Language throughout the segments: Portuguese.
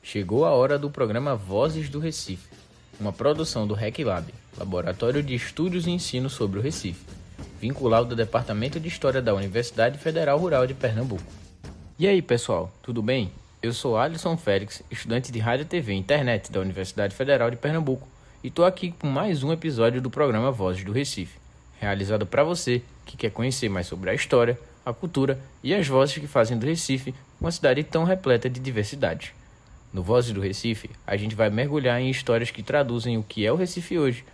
Chegou a hora do programa Vozes do Recife, uma produção do RecLab, Laboratório de Estudos e Ensino sobre o Recife, vinculado ao Departamento de História da Universidade Federal Rural de Pernambuco. E aí, pessoal, tudo bem? Eu sou Alisson Félix, estudante de Rádio, TV e Internet da Universidade Federal de Pernambuco, e estou aqui com mais um episódio do programa Vozes do Recife, realizado para você que quer conhecer mais sobre a história, a cultura e as vozes que fazem do Recife uma cidade tão repleta de diversidade. No Vozes do Recife, a gente vai mergulhar em histórias que traduzem o que é o Recife hoje,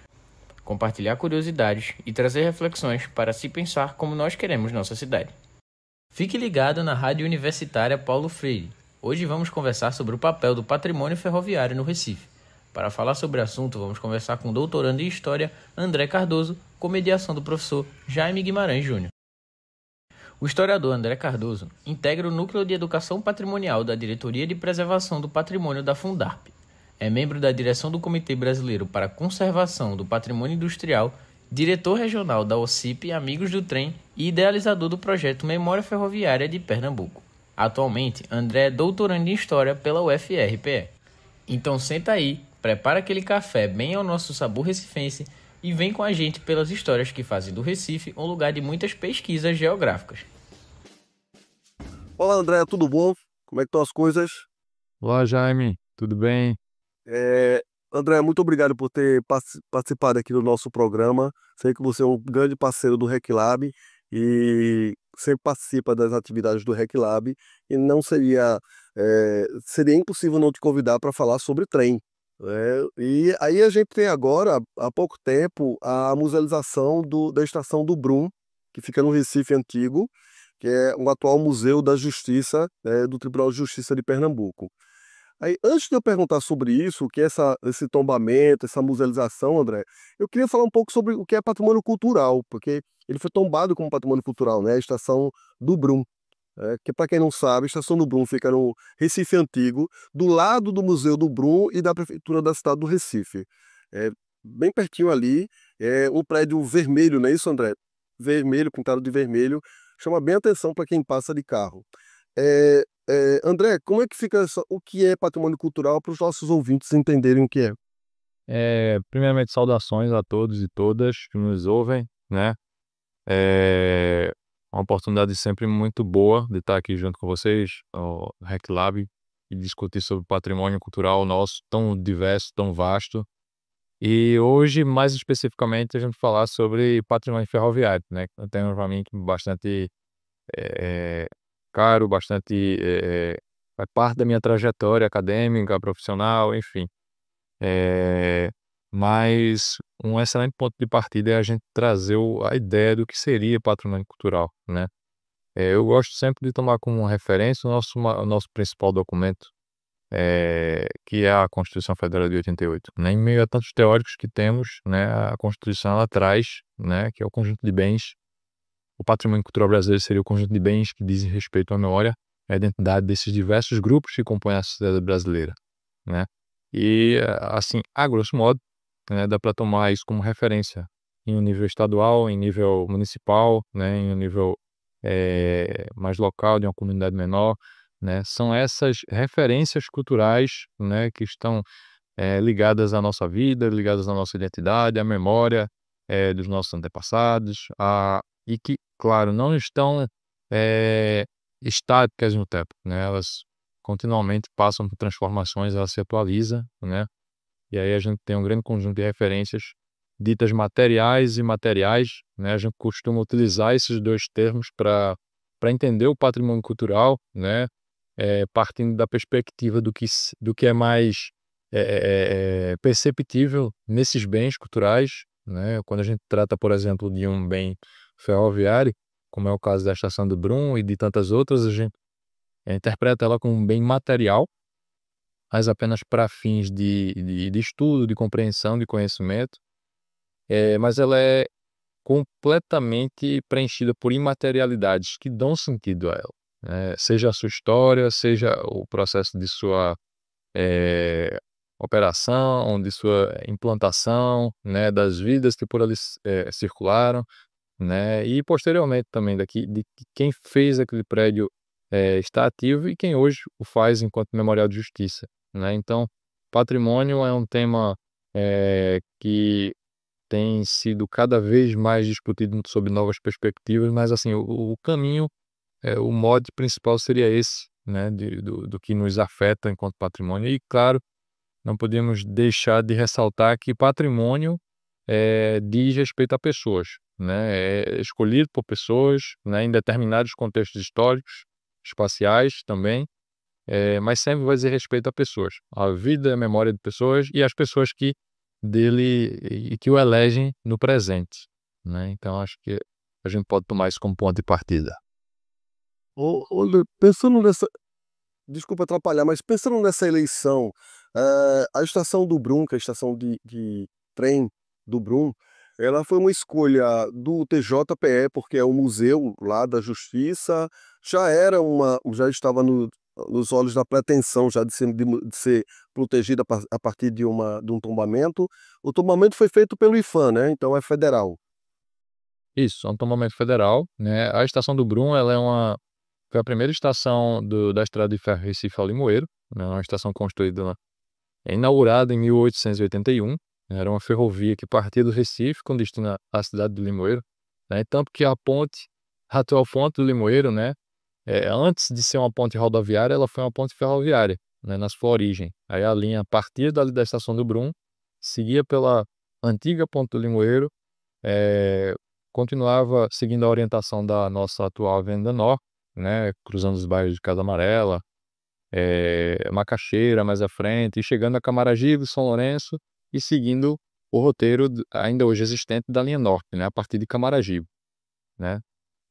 compartilhar curiosidades e trazer reflexões para se pensar como nós queremos nossa cidade. Fique ligado na Rádio Universitária Paulo Freire. Hoje vamos conversar sobre o papel do patrimônio ferroviário no Recife. Para falar sobre o assunto, vamos conversar com o doutorando em História André Cardoso, com mediação do professor Jaime Guimarães Júnior. O historiador André Cardoso integra o Núcleo de Educação Patrimonial da Diretoria de Preservação do Patrimônio da Fundarp. É membro da direção do Comitê Brasileiro para a Conservação do Patrimônio Industrial, diretor regional da OCIP Amigos do Trem e idealizador do projeto Memória Ferroviária de Pernambuco. Atualmente, André é doutorando em História pela UFRPE. Então senta aí, prepara aquele café bem ao nosso sabor recifense e vem com a gente pelas histórias que fazem do Recife um lugar de muitas pesquisas geográficas. Olá, André, tudo bom? Como é que estão as coisas? Olá, Jaime, tudo bem? André, muito obrigado por ter participado aqui do nosso programa. Sei que você é um grande parceiro do RecLab e sempre participa das atividades do RecLab e não seria impossível não te convidar para falar sobre trem. E aí a gente tem agora, há pouco tempo, a musealização da estação do Brum, que fica no Recife Antigo, que é um atual Museu da Justiça, do Tribunal de Justiça de Pernambuco. Aí, antes de eu perguntar sobre isso, o que é esse tombamento, essa musealização, André, eu queria falar um pouco sobre o que é patrimônio cultural, porque ele foi tombado como patrimônio cultural, né? A estação do Brum. Que, para quem não sabe, a estação do Brum fica no Recife Antigo, do lado do Museu do Brum e da Prefeitura da cidade do Recife. Bem pertinho ali, é um prédio vermelho, não é isso, André? Vermelho, pintado de vermelho, chama bem a atenção para quem passa de carro. André, como é que fica o que é patrimônio cultural para os nossos ouvintes entenderem o que é? Primeiramente, saudações a todos e todas que nos ouvem, né? É uma oportunidade sempre muito boa de estar aqui junto com vocês, o RecLab, e discutir sobre o patrimônio cultural nosso, tão diverso, tão vasto. E hoje, mais especificamente, a gente falar sobre patrimônio ferroviário, né? Que tem para mim bastante caro, bastante faz parte da minha trajetória acadêmica, profissional, enfim. Mas um excelente ponto de partida é a gente trazer a ideia do que seria patrimônio cultural, né? Eu gosto sempre de tomar como referência o nosso principal documento, que é a Constituição Federal de 88, né? Em meio a tantos teóricos que temos, né, a Constituição ela traz, né, que é o conjunto de bens. O patrimônio cultural brasileiro seria o conjunto de bens que dizem respeito à memória e à identidade desses diversos grupos que compõem a sociedade brasileira, né? E, assim, a grosso modo, né, dá para tomar isso como referência em um nível estadual, em nível municipal, né, em um nível mais local, de uma comunidade menor, né? São essas referências culturais, né, que estão ligadas à nossa vida, ligadas à nossa identidade, à memória dos nossos antepassados, e que, claro, não estão estáticas no tempo, né? Elas continuamente passam por transformações, elas se atualizam, né? E aí a gente tem um grande conjunto de referências ditas materiais e imateriais, né? A gente costuma utilizar esses dois termos para entender o patrimônio cultural, né? Partindo da perspectiva do que é mais perceptível nesses bens culturais, né? Quando a gente trata, por exemplo, de um bem ferroviário, como é o caso da estação do Brum e de tantas outras, a gente interpreta ela como um bem material, mas apenas para fins de estudo, de compreensão, de conhecimento, mas ela é completamente preenchida por imaterialidades que dão sentido a ela, né? Seja a sua história, seja o processo de sua operação, de sua implantação, né, das vidas que por ali circularam, né, e posteriormente também de quem fez aquele prédio está ativo e quem hoje o faz enquanto memorial de justiça, né? Então, patrimônio é um tema que tem sido cada vez mais discutido sob novas perspectivas, mas assim, o caminho, o mote principal seria esse, né, do que nos afeta enquanto patrimônio. E claro, não podemos deixar de ressaltar que patrimônio diz respeito a pessoas, né, é escolhido por pessoas, né, em determinados contextos históricos, espaciais também, mas sempre vai dizer respeito a pessoas. A vida é a memória de pessoas e as pessoas que dele e que o elegem no presente, né. Então acho que a gente pode tomar isso como ponto de partida. Olha, pensando nessa, desculpa atrapalhar, mas pensando nessa eleição, a estação do Brum, que é a estação de trem do Brum, ela foi uma escolha do TJPE, porque é o museu lá da Justiça, já estava nos olhos da pretensão já de ser protegida a partir de um tombamento. O tombamento foi feito pelo IPHAN, né? Então é federal. Isso, é um tombamento federal, né. A estação do Brum, ela foi a primeira estação da estrada de ferro Recife ao Limoeiro, né, uma estação construída inaugurada em 1881, era uma ferrovia que partia do Recife com destino à cidade de Limoeiro, né, tanto que a atual ponte do Limoeiro, né, antes de ser uma ponte rodoviária, ela foi uma ponte ferroviária, né, na sua origem. Aí a linha partia dali da estação do Brum, seguia pela antiga ponte do Limoeiro, eh, continuava seguindo a orientação da nossa atual Avenida Norte, né, cruzando os bairros de Casa Amarela, Macaxeira mais à frente, e chegando a Camaragibe, São Lourenço e seguindo o roteiro ainda hoje existente da linha Norte, né, a partir de Camaragibe, né.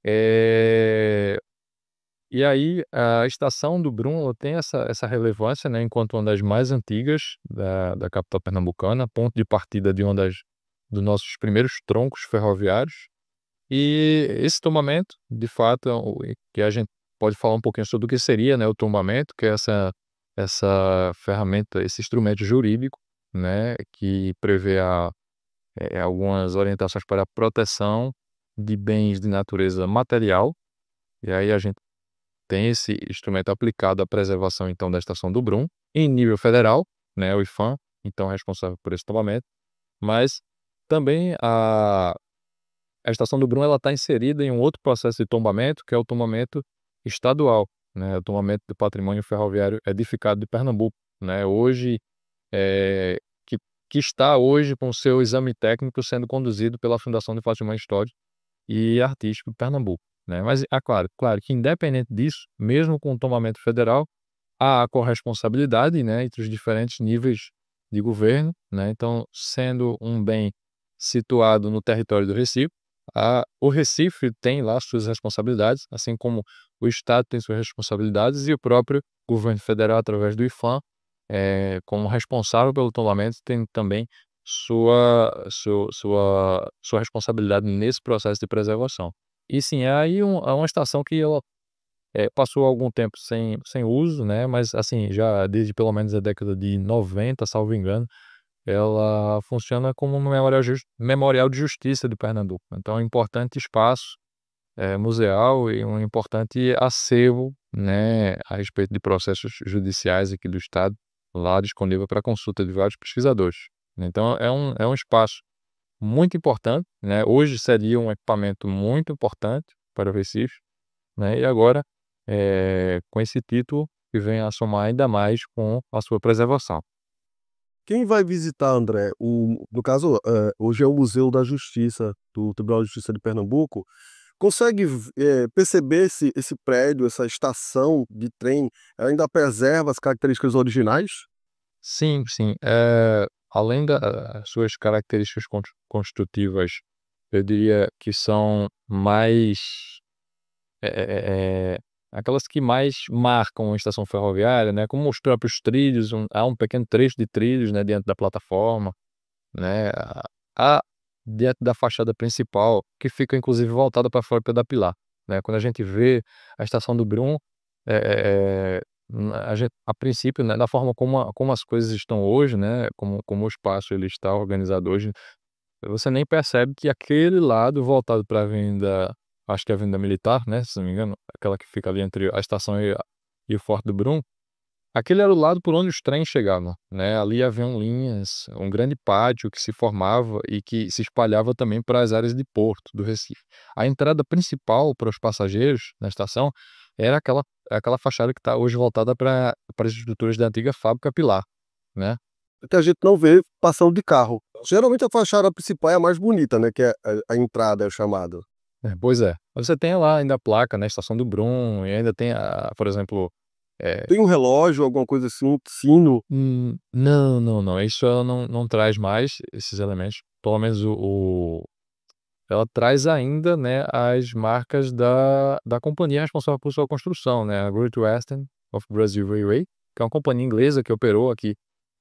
Eh, e aí a estação do Brum ela tem essa relevância, né, enquanto uma das mais antigas da capital pernambucana, ponto de partida de dos nossos primeiros troncos ferroviários. E esse tombamento, de fato, que a gente pode falar um pouquinho sobre o que seria, né, o tombamento, que é essa ferramenta, esse instrumento jurídico, né, que prevê algumas orientações para a proteção de bens de natureza material. E aí a gente tem esse instrumento aplicado à preservação, então, da estação do Brum, em nível federal, né, o IPHAN, então, é responsável por esse tombamento, mas também a estação do Brum ela está inserida em um outro processo de tombamento, que é o tombamento estadual, né, o tombamento do patrimônio ferroviário edificado de Pernambuco, né, hoje, eh, que que está hoje com o seu exame técnico sendo conduzido pela Fundação de Patrimônio Histórico e Artístico de Pernambuco, né. Mas, claro que independente disso, mesmo com o tombamento federal, há a corresponsabilidade, né, entre os diferentes níveis de governo, né, então sendo um bem situado no território do Recife, o Recife tem lá suas responsabilidades, assim como o estado tem suas responsabilidades e o próprio governo federal através do IPHAN, como responsável pelo tombamento, tem também sua responsabilidade nesse processo de preservação. E sim, é uma estação que ela passou algum tempo sem uso, né, mas assim, já desde pelo menos a década de 90, salvo engano, ela funciona como um memorial de justiça de Pernambuco. Então é um importante espaço, museal e um importante acervo, né, a respeito de processos judiciais aqui do estado, lá disponível para consulta de vários pesquisadores. Então é um espaço muito importante, né, hoje seria um equipamento muito importante para o Recife, né, e agora, com esse título, que vem a somar ainda mais com a sua preservação. Quem vai visitar, André, no caso, hoje é o Museu da Justiça, do Tribunal de Justiça de Pernambuco, consegue perceber esse prédio, essa estação de trem, ela ainda preserva as características originais? Sim, sim, além das suas características construtivas, eu diria que são mais, aquelas que mais marcam a estação ferroviária, né, como os próprios trilhos, há um pequeno trecho de trilhos, né, diante da plataforma, né, há diante da fachada principal, que fica inclusive voltada para fora para Pilar, né. Quando a gente vê a estação do Brum, a gente a princípio, né, da forma como as coisas estão hoje, né, como o espaço ele está organizado hoje, você nem percebe que aquele lado voltado para a avenida, acho que é a Avenida Militar, né, se não me engano, aquela que fica ali entre a estação e o Forte do Brum, Aquele era o lado por onde os trens chegavam, né, ali haviam linhas, um grande pátio que se formava e que se espalhava também para as áreas de porto do Recife. A entrada principal para os passageiros na estação era aquela fachada que está hoje voltada para as estruturas da antiga fábrica Pilar, né. Que a gente não vê passando de carro. Geralmente a fachada principal é a mais bonita, né, que é a entrada, é o chamado. Pois é. Você tem lá ainda a placa, né, Estação do Brum, e ainda tem por exemplo, Tem um relógio, alguma coisa assim, um sino. não, não, não, isso ela não traz mais esses elementos, pelo menos ela traz ainda, né, as marcas da companhia responsável por sua construção, né, a Great Western of Brazil Railway, que é uma companhia inglesa que operou aqui,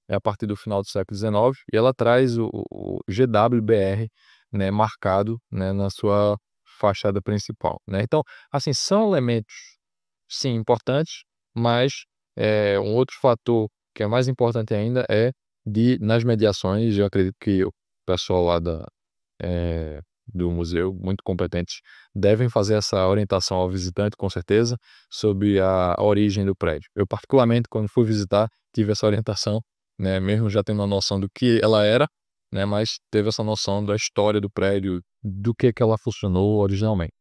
a partir do final do século XIX, e ela traz o GWBR, né, marcado, né, na sua fachada principal, né. Então, assim, são elementos, sim, importantes, mas, um outro fator que é mais importante ainda é nas mediações, eu acredito que o pessoal lá eh, do museu, muito competentes, devem fazer essa orientação ao visitante, com certeza, sobre a origem do prédio. Eu, particularmente, quando fui visitar, tive essa orientação, né, mesmo já tendo uma noção do que ela era, né, mas teve essa noção da história do prédio, do que ela funcionou originalmente.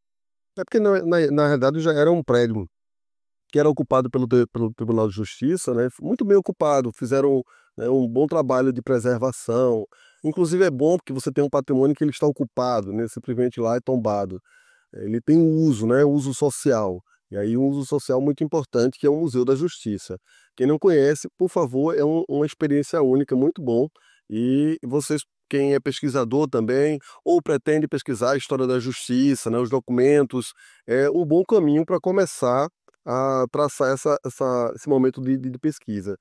É porque na realidade já era um prédio que era ocupado pelo Tribunal de Justiça, né, muito bem ocupado, fizeram, né, um bom trabalho de preservação. Inclusive é bom porque você tem um patrimônio que ele está ocupado, né, simplesmente lá é tombado. Ele tem um uso, né, uso social. E aí um uso social muito importante, que é o Museu da Justiça. Quem não conhece, por favor, é uma experiência única, muito bom. E vocês, quem é pesquisador também, ou pretende pesquisar a história da justiça, né, os documentos, é um bom caminho para começar a traçar esse momento de pesquisa.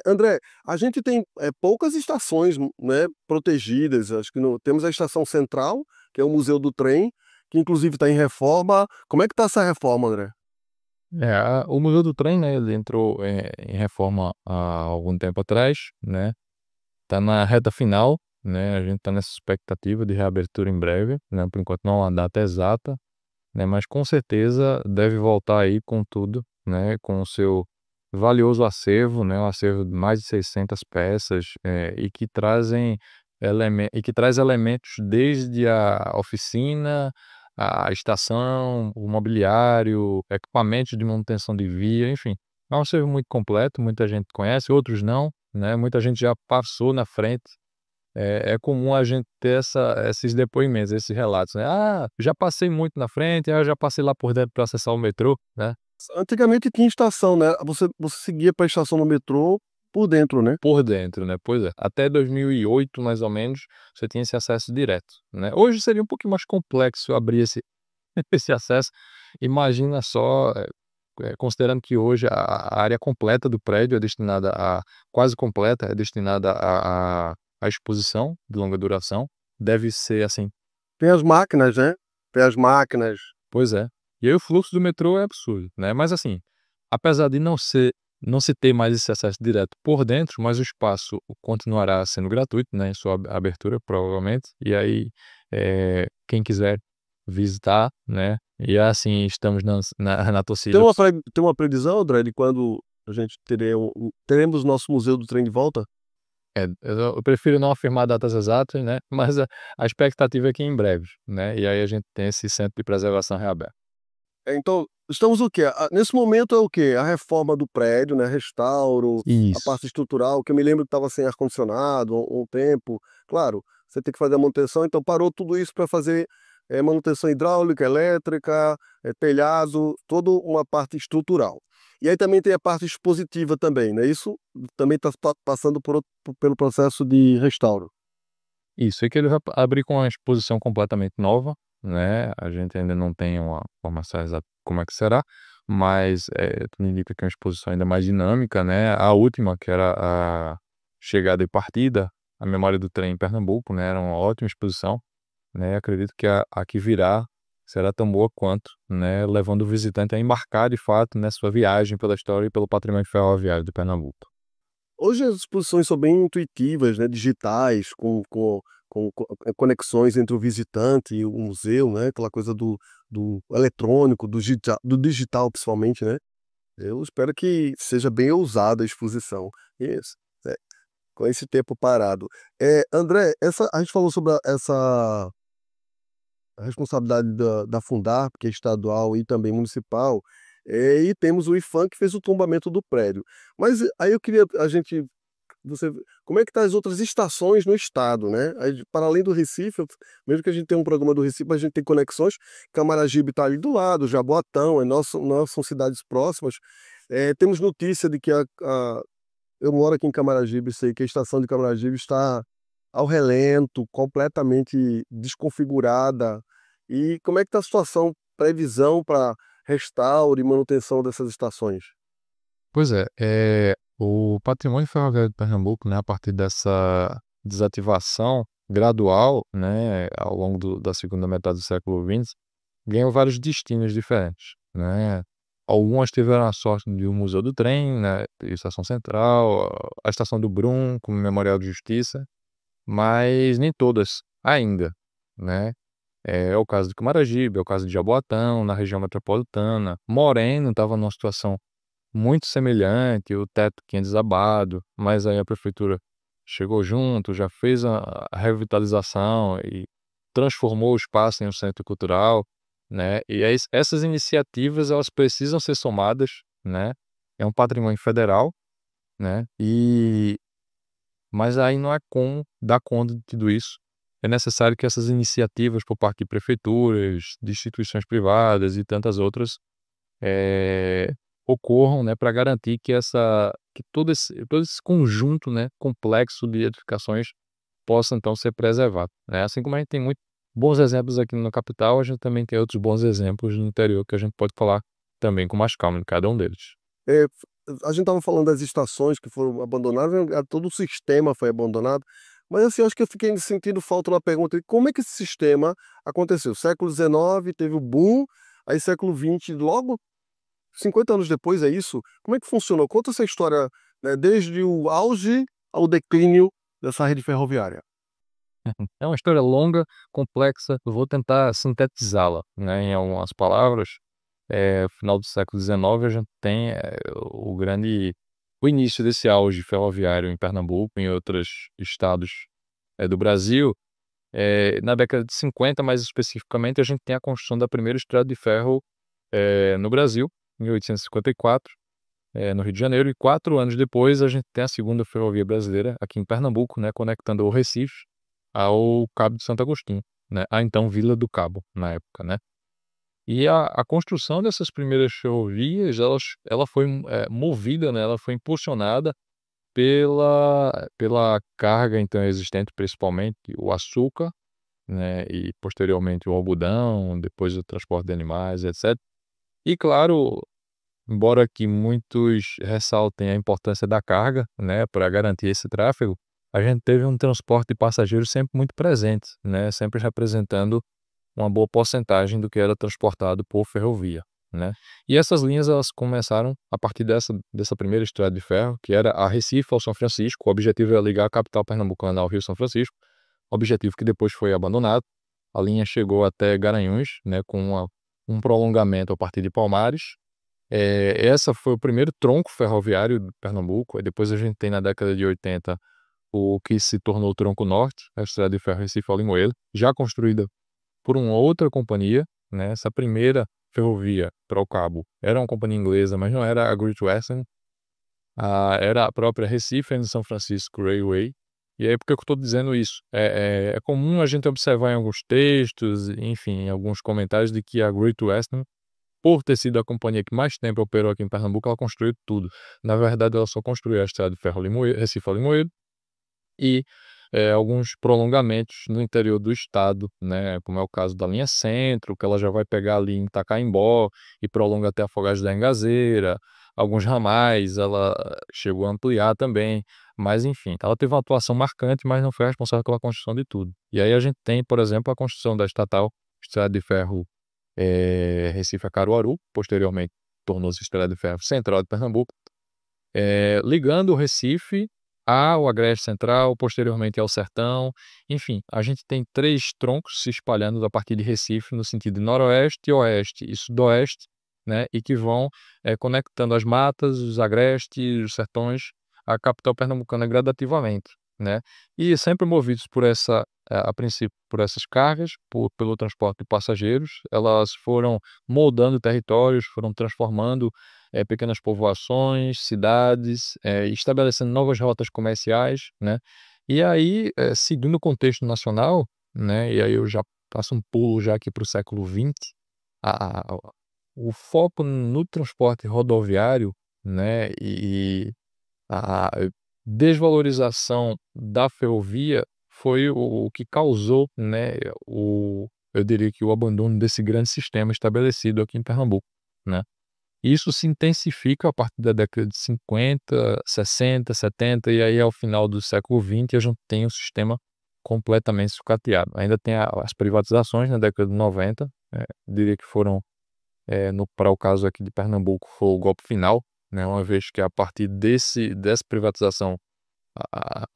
André, a gente tem poucas estações, né, protegidas. Acho que temos a estação central, que é o Museu do Trem, que inclusive está em reforma. Como é que está essa reforma, André? O Museu do Trem, né, ele entrou, em reforma há algum tempo atrás, né, tá na reta final, né, a gente tá nessa expectativa de reabertura em breve, né, por enquanto não há uma data exata, né, mas com certeza deve voltar aí com tudo, né, com o seu valioso acervo, né, um acervo de mais de 600 peças, e que traz elementos desde a oficina, a estação, o mobiliário, equipamentos de manutenção de via, enfim. É um acervo muito completo, muita gente conhece, outros não, né, muita gente já passou na frente. É comum a gente ter esses depoimentos, esses relatos, né: "Ah, já passei muito na frente, eu já passei lá por dentro para acessar o metrô", né. Antigamente tinha estação, né? Você seguia para a estação do metrô por dentro, né? Por dentro, né, pois é. Até 2008, mais ou menos, você tinha esse acesso direto, né. Hoje seria um pouquinho mais complexo abrir esse acesso. Imagina só, considerando que hoje a área completa do prédio é destinada a quase completa, é destinada à exposição de longa duração, deve ser assim. Tem as máquinas, né? Tem as máquinas. Pois é. E aí o fluxo do metrô é absurdo, né, mas assim, apesar de não se ter mais esse acesso direto por dentro, mas o espaço continuará sendo gratuito, né, em sua abertura provavelmente, e aí, quem quiser visitar, né, e assim estamos na torcida. Tem uma previsão, André, de quando a gente teremos nosso Museu do Trem de volta? Eu prefiro não afirmar datas exatas, né, mas a expectativa é que em breve, né, e aí a gente tem esse centro de preservação reaberto. Então, estamos o quê? Nesse momento é o quê? A reforma do prédio, né? Restauro, a Isso. parte estrutural, que eu me lembro que estava sem ar-condicionado um tempo. Claro, você tem que fazer a manutenção, então parou tudo isso para fazer manutenção hidráulica, elétrica, telhado, toda uma parte estrutural. E aí também tem a parte expositiva também, né? Isso também está passando pelo processo de restauro. Isso, é que ele vai abrir com uma exposição completamente nova, né, a gente ainda não tem uma informação exata de como é que será, mas, tudo indica que é uma exposição ainda mais dinâmica, né, a última que era a chegada e partida, a memória do trem em Pernambuco, né, era uma ótima exposição, né, acredito que a que virá será tão boa quanto, né, levando o visitante a embarcar de fato nessa sua viagem pela história e pelo patrimônio ferroviário de Pernambuco. Hoje as exposições são bem intuitivas, né, digitais, com conexões entre o visitante e o museu, né, aquela coisa do eletrônico, do digital principalmente, né. Eu espero que seja bem ousada a exposição. Isso, é, com esse tempo parado. André, a gente falou sobre essa responsabilidade da Fundarp, que é estadual e também municipal, e temos o IPHAN que fez o tombamento do prédio. Mas aí eu queria você, como é que tá as outras estações no estado, né? Aí, para além do Recife, mesmo que a gente tenha um programa do Recife, a gente tem conexões. Camaragibe está ali do lado, Jaboatão, nós são cidades próximas. Temos notícia de que eu moro aqui em Camaragibe, sei que a estação de Camaragibe está ao relento, completamente desconfigurada. E como é que está a situação, previsão para restauro e manutenção dessas estações? Pois é, o patrimônio ferroviário de Pernambuco, né, a partir dessa desativação gradual, né, ao longo da segunda metade do século XX, ganhou vários destinos diferentes, né. Algumas tiveram a sorte de um museu do trem, né, estação central, a estação do Brum, como memorial de justiça, mas nem todas ainda, né. É o caso de Camaragibe, é o caso de Jaboatão, na região metropolitana. Moreno estava numa situação muito semelhante, o teto tinha desabado, mas aí a prefeitura chegou junto, já fez a revitalização e transformou o espaço em um centro cultural, né, e essas iniciativas elas precisam ser somadas, né, é um patrimônio federal, né, mas aí não é como dar conta de tudo isso. É necessário que essas iniciativas por parte de prefeituras, de instituições privadas e tantas outras eh, ocorram, né, para garantir que todo esse conjunto, né, complexo de edificações possa então ser preservado, né. Assim como a gente tem muito bons exemplos aqui na capital, a gente também tem outros bons exemplos no interior que a gente pode falar também com mais calma de cada um deles. É, a gente estava falando das estações que foram abandonadas, né, todo o sistema foi abandonado, mas assim, eu acho que eu fiquei sentindo falta na pergunta de como é que esse sistema aconteceu. Século XIX teve o boom, aí século XX, logo 50 anos depois, é isso? Como é que funcionou? Conta essa história, né, desde o auge ao declínio dessa rede ferroviária. É uma história longa, complexa, eu vou tentar sintetizá-la, né, em algumas palavras. Final do século XIX a gente tem, o início desse auge ferroviário em Pernambuco, em outros estados, do Brasil. Na década de 50, mais especificamente, a gente tem a construção da primeira estrada de ferro, no Brasil, em 1854, no Rio de Janeiro, e 4 anos depois a gente tem a segunda ferrovia brasileira aqui em Pernambuco, né, conectando o Recife ao Cabo de Santo Agostinho, né, a então Vila do Cabo, na época, né. E a construção dessas primeiras ferrovias, ela foi, movida, né, ela foi impulsionada pela carga então existente, principalmente o açúcar, né, e posteriormente o algodão, depois o transporte de animais, etc. E claro, embora que muitos ressaltem a importância da carga, né, para garantir esse tráfego, a gente teve um transporte de passageiros sempre muito presente, né, sempre representando uma boa porcentagem do que era transportado por ferrovia, né. E essas linhas elas começaram a partir dessa primeira estrada de ferro, que era a Recife ao São Francisco. O objetivo era ligar a capital pernambucana ao Rio São Francisco, objetivo que depois foi abandonado. A linha chegou até Garanhuns, né, com um prolongamento a partir de Palmares. Essa foi o primeiro tronco ferroviário de Pernambuco. Aí depois a gente tem na década de 80 o que se tornou o tronco norte, a estrada de ferro Recife-Olingoela, já construída por uma outra companhia, né. Essa primeira ferrovia para o cabo era uma companhia inglesa, mas não era a Great Western, era a própria Recife and São Francisco Railway. E aí por que que eu estou dizendo isso? É comum a gente observar em alguns textos, enfim, em alguns comentários de que a Great Western, por ter sido a companhia que mais tempo operou aqui em Pernambuco, ela construiu tudo. Na verdade ela só construiu a estrada de ferro Limoeiro Recife a Limoeiro e, alguns prolongamentos no interior do estado, né, como é o caso da linha Centro, que ela já vai pegar ali em Itacaimbó e prolonga até Afogados da Engazeira. Alguns ramais ela chegou a ampliar também, mas enfim, ela teve uma atuação marcante, mas não foi responsável pela construção de tudo. E aí a gente tem, por exemplo, a construção da estatal Estrada de Ferro, Recife a Caruaru, posteriormente tornou-se Estrada de Ferro Central de Pernambuco, ligando o Recife ao Agreste Central, posteriormente ao Sertão. Enfim, a gente tem 3 troncos se espalhando a partir de Recife no sentido de noroeste, oeste e sudoeste, né, e que vão conectando as matas, os agrestes, os sertões, à capital pernambucana gradativamente, né. E sempre movidos por a princípio, por essas cargas, pelo transporte de passageiros, elas foram moldando territórios, foram transformando pequenas povoações, cidades, estabelecendo novas rotas comerciais, né. E aí, seguindo o contexto nacional, né, e aí eu já faço um pulo já aqui para o século XX, a o foco no transporte rodoviário, né, e a desvalorização da ferrovia foi o que causou, né, eu diria que o abandono desse grande sistema estabelecido aqui em Pernambuco, né. Isso se intensifica a partir da década de 50, 60, 70 e aí ao final do século XX a gente tem um sistema completamente sucateado. Ainda tem as privatizações na década de 90, diria que foram, no para o caso aqui de Pernambuco, foi o golpe final, né, uma vez que a partir dessa privatização, a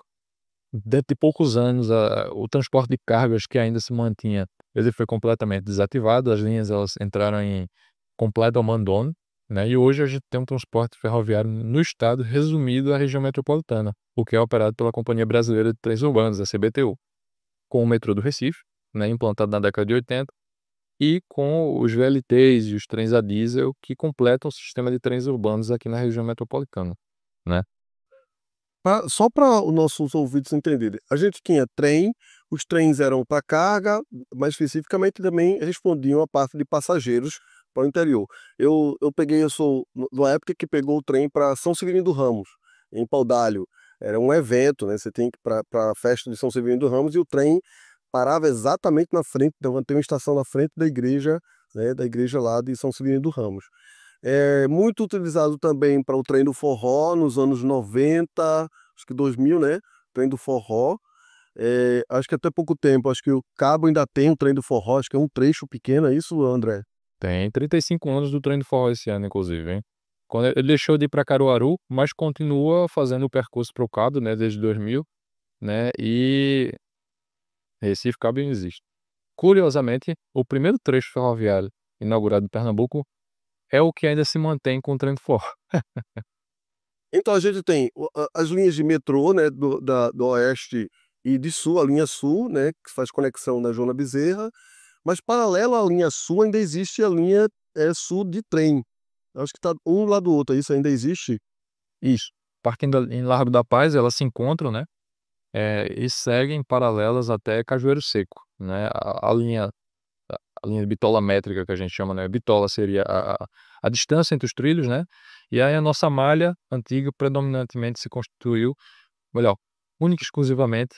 dentro de poucos anos, o transporte de cargas que ainda se mantinha, ele foi completamente desativado, as linhas elas entraram em completo abandono, né, e hoje a gente tem um transporte ferroviário no estado resumido à região metropolitana, o que é operado pela Companhia Brasileira de Trens Urbanos, a CBTU, com o metrô do Recife, né, implantado na década de 80, e com os VLTs e os trens a diesel que completam o sistema de trens urbanos aqui na região metropolitana, né. Só para os nossos ouvintes entenderem, a gente tinha trem, os trens eram para carga, mas especificamente também respondiam a parte de passageiros para o interior. Eu sou numa época que pegou o trem para São Severino do Ramos, em Paudalho. Era um evento, né? Você tem que ir para a festa de São Severino do Ramos e o trem parava exatamente na frente, então tem uma estação na frente da igreja, né? Da igreja lá de São Severino do Ramos. É muito utilizado também para o trem do forró nos anos 90, acho que 2000, né, trem do forró. Acho que até pouco tempo, acho que o Cabo ainda tem o trem do forró, acho que é um trecho pequeno, é isso, André? Tem 35 anos do trem do forró esse ano, inclusive, hein. Quando ele deixou de ir para Caruaru, mas continua fazendo o percurso para o Cabo, né, desde 2000, né, e Recife, Cabo ainda existe. Curiosamente, o primeiro trecho ferroviário inaugurado em Pernambuco é o que ainda se mantém com o trem do forró. Então a gente tem as linhas de metrô, né, do oeste e de sul, a linha sul, né, que faz conexão na Joana Bezerra, mas paralela à linha sul ainda existe a linha sul de trem. Acho que está um lado do outro, isso ainda existe? Isso. Partindo em Largo da Paz, elas se encontram, né, e seguem paralelas até Cajueiro Seco, né. A linha de bitola métrica que a gente chama, né, bitola seria a distância entre os trilhos, né, e aí a nossa malha antiga predominantemente se constituiu, melhor, única e exclusivamente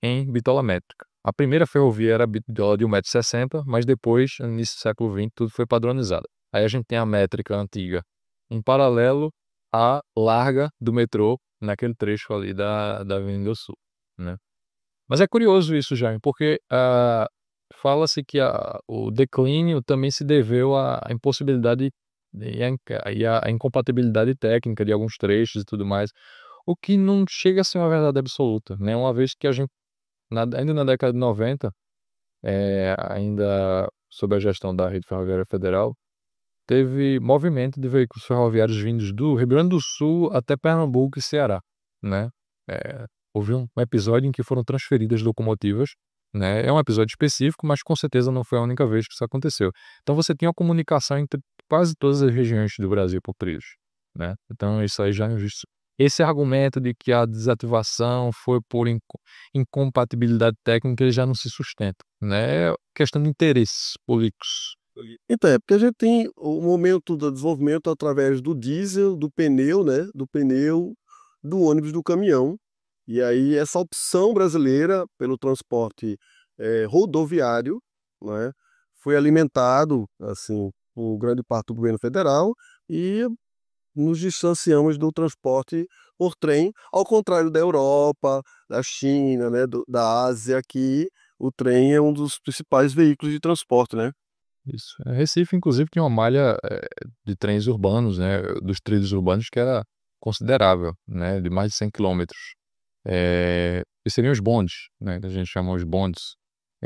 em bitola métrica. A primeira ferrovia era bitola de 1,60 m, mas depois, no início do século XX, tudo foi padronizado. Aí a gente tem a métrica antiga, um paralelo à larga do metrô, naquele trecho ali da Avenida Sul, né. Mas é curioso isso, Jaime, porque, fala-se que o declínio também se deveu à impossibilidade e à incompatibilidade técnica de alguns trechos e tudo mais, o que não chega a ser uma verdade absoluta, né, uma vez que a gente ainda na década de 90, ainda sob a gestão da Rede Ferroviária Federal, teve movimento de veículos ferroviários vindos do Rio Grande do Sul até Pernambuco e Ceará, né. Houve um episódio em que foram transferidas locomotivas, né, é um episódio específico, mas com certeza não foi a única vez que isso aconteceu. Então você tinha uma comunicação entre quase todas as regiões do Brasil por trilhos, né. Então isso aí já esse argumento de que a desativação foi por incompatibilidade técnica, ele já não se sustenta, né, é questão de interesses políticos. Então, é porque a gente tem o momento do desenvolvimento através do diesel, do pneu, né, do pneu, do ônibus, do caminhão. E aí essa opção brasileira pelo transporte, rodoviário, né, foi alimentado, assim, por grande parte do governo federal e nos distanciamos do transporte por trem, ao contrário da Europa, da China, né, da Ásia, que o trem é um dos principais veículos de transporte, né. Isso. Recife, inclusive, tinha uma malha, de trens urbanos, né, dos trilhos urbanos que era considerável, né, de mais de 100 quilômetros. E seriam os bondes, né, que a gente chama os bondes.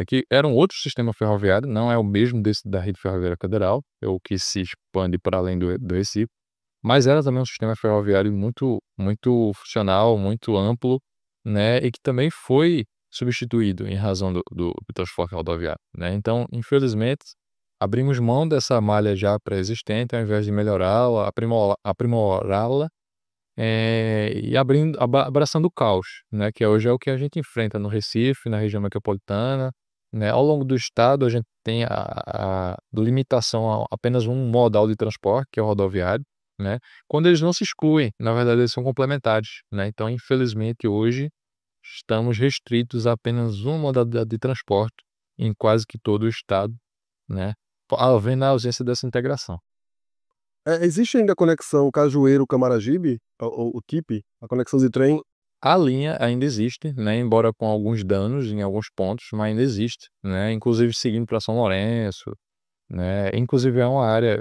é que era um outro sistema ferroviário, não é o mesmo desse da Rede Ferroviária Federal, é o que se expande para além do Recife, mas era também um sistema ferroviário muito funcional, muito amplo, né, e que também foi substituído em razão do transporte rodoviário, né. Então, infelizmente, abrimos mão dessa malha já pré-existente, ao invés de melhorá-la, aprimorá-la, e abraçando o caos, né, que hoje é o que a gente enfrenta no Recife, na região metropolitana, né. Ao longo do estado, a gente tem a limitação a apenas um modal de transporte, que é o rodoviário, né, quando eles não se excluem, na verdade eles são complementares, né. Então, infelizmente, hoje estamos restritos a apenas uma modalidade de transporte em quase que todo o estado, né, havendo a ausência dessa integração. Existe ainda a conexão Cajueiro-Camaragibe, o TIP, a conexão de trem? A linha ainda existe, né, embora com alguns danos em alguns pontos, mas ainda existe, né, inclusive seguindo para São Lourenço, né, inclusive é uma área,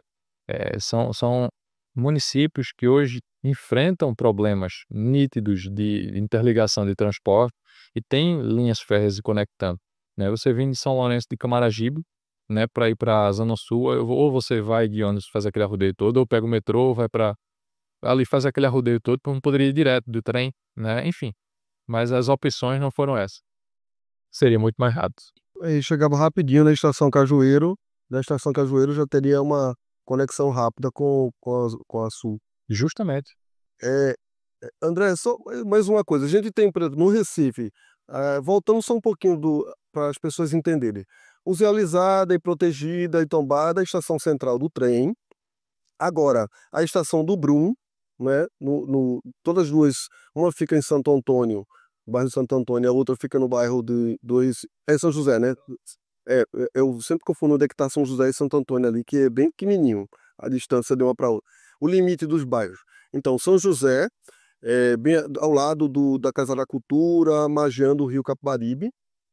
são municípios que hoje enfrentam problemas nítidos de interligação de transporte e tem linhas férreas se conectando, né. Você vindo de São Lourenço de Camaragibe, né, para ir pra Zona Sul, ou você vai de ônibus, faz aquele arrodeio todo, ou pega o metrô, vai para ali, faz aquele arrodeio todo, não poderia ir direto do trem, né, enfim, mas as opções não foram essas. Seria muito mais rápido. Aí chegava rapidinho na estação Cajueiro, da estação Cajueiro já teria uma conexão rápida com a Sul. Justamente. Eh, André, só mais uma coisa, a gente tem, por exemplo, no Recife, voltando só um pouquinho para as pessoas entenderem, musealizada e protegida e tombada a estação central do trem. Agora, a estação do Brum, né, todas as duas, uma fica em Santo Antônio, no bairro de Santo Antônio, a outra fica no bairro é São José, né? Eu sempre confundo onde é que tá São José e Santo Antônio ali, que é bem pequenininho a distância de uma para outra. O limite dos bairros. Então, São José, bem ao lado da Casa da Cultura, margeando o Rio Capibaribe,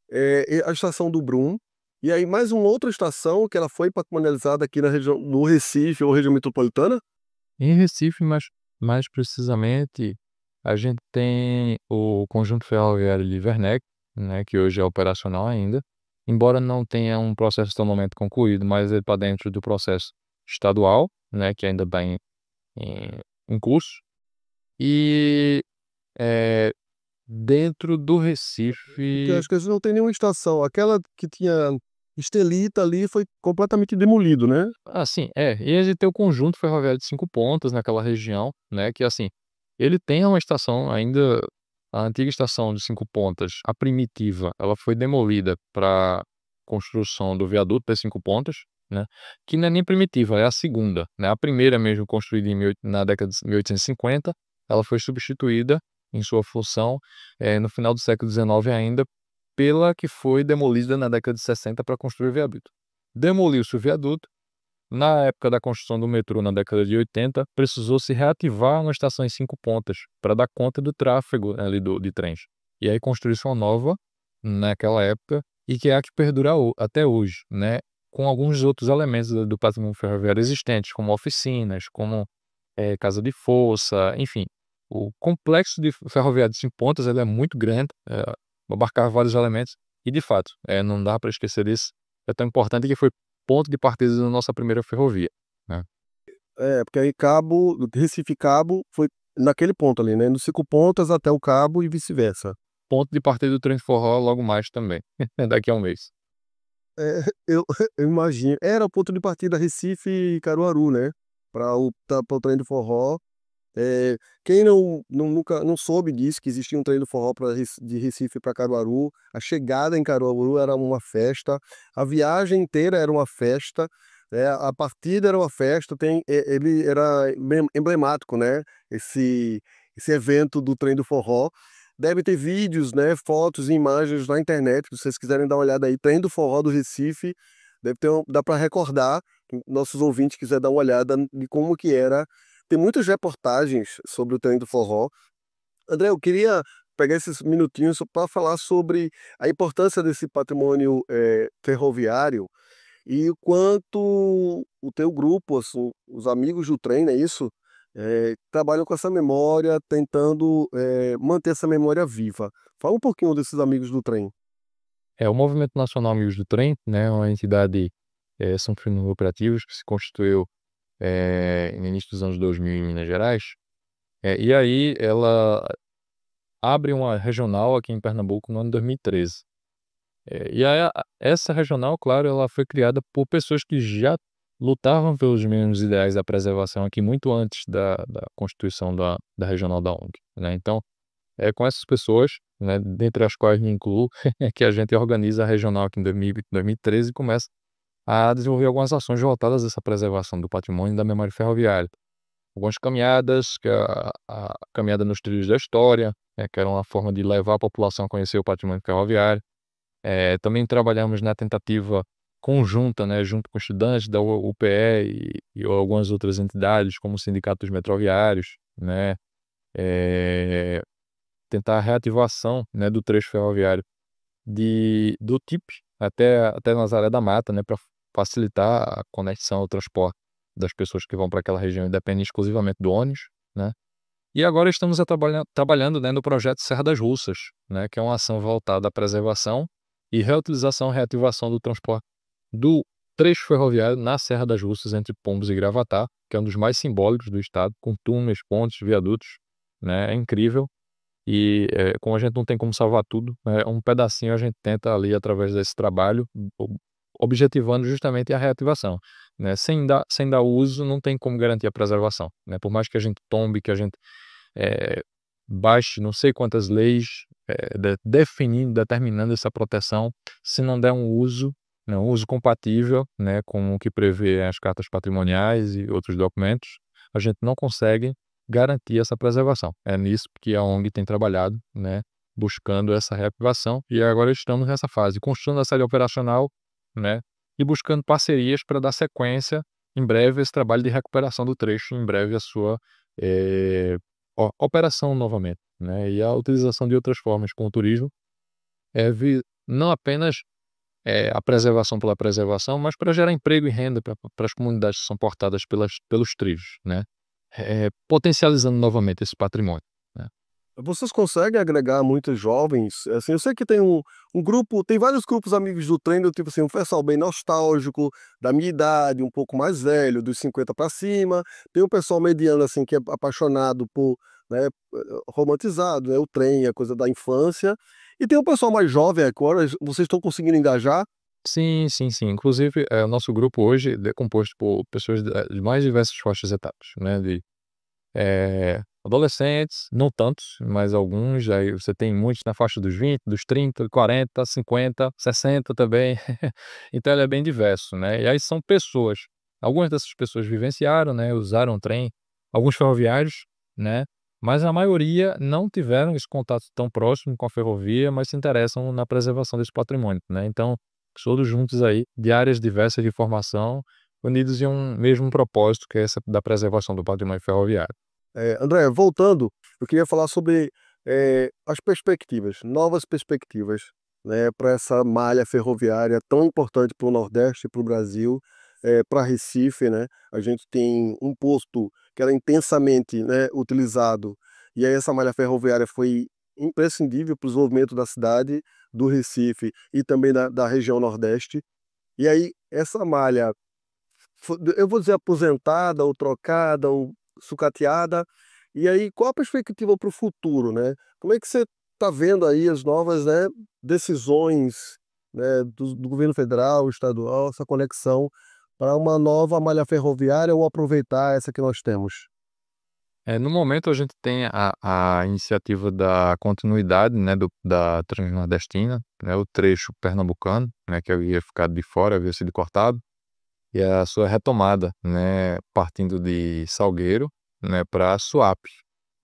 e a estação do Brum, e aí mais uma outra estação que ela foi patrimonializada aqui na região, no Recife ou região metropolitana. Em Recife, mais precisamente, a gente tem o conjunto ferroviário de Werneck, né, que hoje é operacional ainda, embora não tenha um processo totalmente concluído, mas ele está dentro do processo estadual, né, que ainda está em curso. E, eh, dentro do Porque eu Recife, acho que eles não tem nenhuma estação. Aquela que tinha Estelita ali foi completamente demolido, né? assim, e a gente tem o conjunto ferroviário de 5 pontas naquela região, né, que assim, ele tem uma estação ainda, a antiga estação de 5 pontas, a primitiva, ela foi demolida para construção do viaduto das 5 pontas, né, que não é nem primitiva, é a segunda, né, a primeira mesmo construída na década de 1850, ela foi substituída em sua função, no final do século XIX ainda, pela que foi demolida na década de 60 para construir o viaduto. Demoliu-se o viaduto, na época da construção do metrô, na década de 80, precisou-se reativar uma estação em 5 pontas para dar conta do tráfego ali de trens. E aí construiu-se uma nova naquela época e que é a que perdura até hoje, né, com alguns outros elementos do patrimônio ferroviário existentes, como oficinas, como, casa de força, enfim. O complexo de ferroviário de 5 pontas, ele é muito grande, abarcava vários elementos e, de fato, não dá para esquecer disso. É tão importante que foi ponto de partida da nossa primeira ferrovia, né. Porque aí Recife Cabo foi naquele ponto ali, né? Nos 5 pontas até o Cabo e vice-versa. Ponto de partida do trem de forró logo mais também, daqui a um mês. Eu, eu imagino. Era o ponto de partida Recife e Caruaru, né? Para o trem do forró. Quem nunca não soube disso, que existia um trem do forró de Recife para Caruaru, a chegada em Caruaru era uma festa, a viagem inteira era uma festa, a partida era uma festa, ele era emblemático, né? Esse evento do trem do forró. Deve ter vídeos, né, fotos e imagens na internet, se vocês quiserem dar uma olhada aí, trem do forró do Recife, dá para recordar, nossos ouvintes quiser dar uma olhada de como que era. Tem muitas reportagens sobre o trem do forró. André, eu queria pegar esses minutinhos para falar sobre a importância desse patrimônio ferroviário e o quanto o teu grupo, assim, os amigos do trem, não é isso? Trabalham com essa memória, tentando manter essa memória viva. Fala um pouquinho desses amigos do trem. O Movimento Nacional Amigos do Trem, né, é uma entidade sem fins lucrativos que se constituiu no início dos anos 2000 em Minas Gerais. E aí ela abre uma regional aqui em Pernambuco no ano 2013. E aí essa regional, claro, ela foi criada por pessoas que já lutavam pelos mesmos ideais da preservação aqui muito antes da constituição da regional da ONG, né? Então, é com essas pessoas, né, dentre as quais me incluo, que a gente organiza a regional aqui em 2013 e começa a desenvolver algumas ações voltadas a essa preservação do patrimônio e da memória ferroviária. Algumas caminhadas, que é a caminhada nos trilhos da história, que era uma forma de levar a população a conhecer o patrimônio ferroviário. Também trabalhamos na tentativa conjunta, né, junto com estudantes da UPE e algumas outras entidades, como o Sindicato dos Metroviários, né, tentar a reativação, né, do trecho ferroviário do TIP até Nazaré da Mata, né, para facilitar a conexão, o transporte das pessoas que vão para aquela região e dependem exclusivamente do ônibus, né. E agora estamos trabalhando, né, no projeto Serra das Russas, né, que é uma ação voltada à preservação e reutilização e reativação do transporte do trecho ferroviário na Serra das Russas, entre Pombos e Gravatá, que é um dos mais simbólicos do estado, com túneis, pontes, viadutos, né, é incrível. E como a gente não tem como salvar tudo, um pedacinho a gente tenta ali através desse trabalho, objetivando justamente a reativação, né? Sem dar uso, não tem como garantir a preservação, né? Por mais que a gente tombe, que a gente eh, baixe não sei quantas leis determinando essa proteção, se não der um uso, né, um uso compatível, né, com o que prevê as cartas patrimoniais e outros documentos, a gente não consegue garantir essa preservação. É nisso que a ONG tem trabalhado, né, buscando essa reativação, e agora estamos nessa fase, construindo a série operacional, né, e buscando parcerias para dar sequência em breve a esse trabalho de recuperação do trecho, em breve a sua operação novamente, né, e a utilização de outras formas com o turismo, não apenas a preservação pela preservação, mas para gerar emprego e renda para as comunidades que são portadas pelos trilhos, né, potencializando novamente esse patrimônio, né. Vocês conseguem agregar muitos jovens? Assim, eu sei que tem um grupo, tem vários grupos amigos do trem, do tipo assim, um pessoal bem nostálgico, da minha idade, um pouco mais velho, dos 50 para cima. Tem um pessoal mediano, assim, que é apaixonado por, né, romantizado, né, o trem, a coisa da infância. E tem um pessoal mais jovem agora, vocês estão conseguindo engajar? Sim, sim, sim. Inclusive, o nosso grupo hoje é composto por pessoas de mais diversas faixas etárias, né, de adolescentes, não tantos, mas alguns, aí você tem muitos na faixa dos 20, dos 30, 40, 50, 60 também. Então ele é bem diverso, né. E aí são pessoas, algumas dessas pessoas vivenciaram, né, usaram o trem, alguns ferroviários, né, mas a maioria não tiveram esse contato tão próximo com a ferrovia, mas se interessam na preservação desse patrimônio, né. Então, todos juntos aí, de áreas diversas de formação, unidos em um mesmo propósito, que é essa da preservação do patrimônio ferroviário. André, voltando, eu queria falar sobre as perspectivas, novas perspectivas, né, para essa malha ferroviária tão importante para o Nordeste, para o Brasil, para Recife, né? A gente tem um posto que era intensamente, né, utilizado, e aí essa malha ferroviária foi imprescindível para o desenvolvimento da cidade, do Recife e também da região Nordeste. E aí essa malha, eu vou dizer aposentada, ou trocada, ou sucateada. E aí, qual a perspectiva para o futuro, né? Como é que você está vendo aí as novas, né, decisões, né, do governo federal, estadual, essa conexão para uma nova malha ferroviária ou aproveitar essa que nós temos? No momento a gente tem a iniciativa da continuidade, né, da Transnordestina, né, o trecho pernambucano, né, que havia ficado de fora, havia sido cortado, e a sua retomada, né, partindo de Salgueiro, né, para Suape,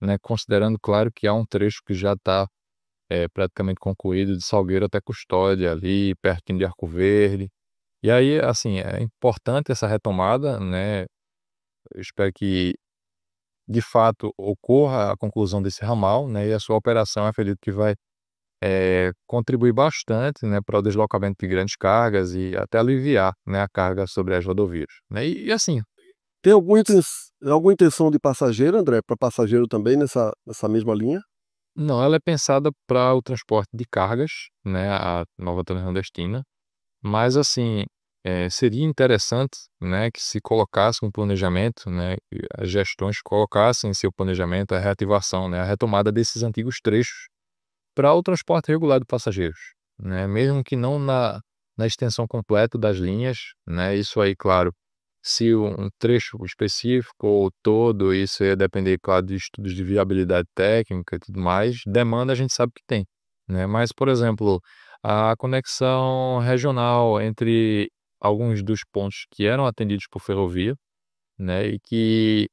né, considerando, claro, que há um trecho que já está praticamente concluído de Salgueiro até Custódia, ali pertinho de Arco Verde. E aí, assim, é importante essa retomada, né, eu espero que de fato ocorra a conclusão desse ramal, né, e a sua operação, eu acredito que vai contribuir bastante, né, para o deslocamento de grandes cargas e até aliviar, né, a carga sobre as rodovias, né. E assim, Tem alguma intenção de passageiro, André, para passageiro também nessa mesma linha? Não, ela é pensada para o transporte de cargas, né, a Nova Transnordestina, mas assim, seria interessante, né, que se colocasse um planejamento, né, e as gestões colocassem em seu planejamento a reativação, né, a retomada desses antigos trechos para o transporte regular de passageiros, né, mesmo que não na extensão completa das linhas, né, isso aí, claro, se um trecho específico ou todo, isso ia depender, claro, de estudos de viabilidade técnica e tudo mais, demanda a gente sabe que tem, né, mas, por exemplo, a conexão regional entre alguns dos pontos que eram atendidos por ferrovia, né, e que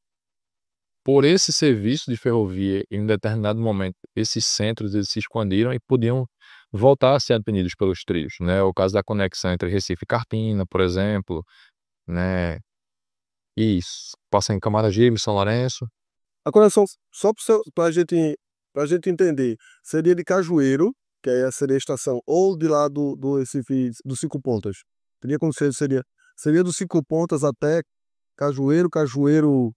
por esse serviço de ferrovia, em um determinado momento, esses centros eles se expandiram e podiam voltar a ser atendidos pelos trilhos, né. O caso da conexão entre Recife e Carpina, por exemplo, né. Isso, passa em Camaragibe, São Lourenço. A conexão, só para a gente entender, seria de Cajueiro, que aí seria a estação, ou de lá do Recife, do Cinco Pontas? Teria como seria do Cinco Pontas até Cajueiro, Cajueiro.